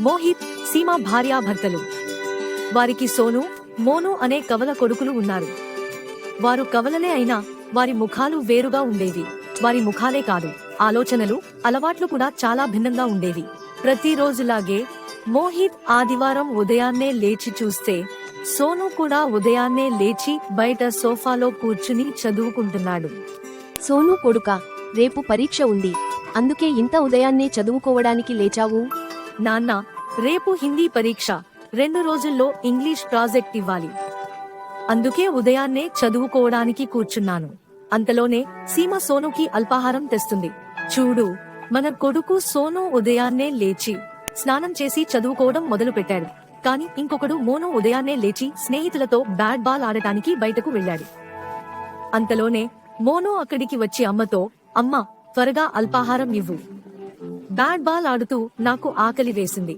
మోహిత్, సీమా భార్యాభర్తలు. వారికి సోను, మోను అనే కవల కొడుకులు ఉన్నారు. వారు కవలలే అయినా వారి ముఖాలు వేరుగా ఉండేవి. వారి ముఖాలే కాదు, ఆలోచనలు, అలవాట్లు కూడా చాలా భిన్నంగా ఉండేవి. ప్రతిరోజులాగే మోహిత్ ఆదివారం ఉదయాన్నే లేచి చూస్తే సోను కూడా ఉదయాన్నే లేచి బయట సోఫాలో కూర్చుని చదువుకుంటున్నాడు. సోను కొడుకా, రేపు పరీక్ష ఉంది, అందుకే ఇంత ఉదయాన్నే చదువుకోవడానికి లేచావు? నాన్న, రేపు హిందీ పరీక్ష, 2 రోజుల్లో ఇంగ్లీష్ ప్రాజెక్ట్ ఇవ్వాలి. అందుకే ఉదయాన్నే చదువుకోవడానికి కూర్చున్నాను. అంతలోనే సీమ సోనుకి అల్పాహారం తెస్తుంది. చూడు, మన కొడుకు సోను ఉదయాన్నే లేచి స్నానం చేసి చదువుకోవడం మొదలు పెట్టాడు. కానీ ఇంకొకడు మోను ఉదయాన్నే లేచి స్నేహితులతో బ్యాట్ బాల్ ఆడటానికి బయటకు వెళ్ళాడు. అంతలోనే మోను అక్కడికి వచ్చి అమ్మతో, అమ్మా, త్వరగా అల్పాహారం ఇవ్వు. బ్యాట్ బాల్ ఆడుతూ నాకు ఆకలి వేసింది.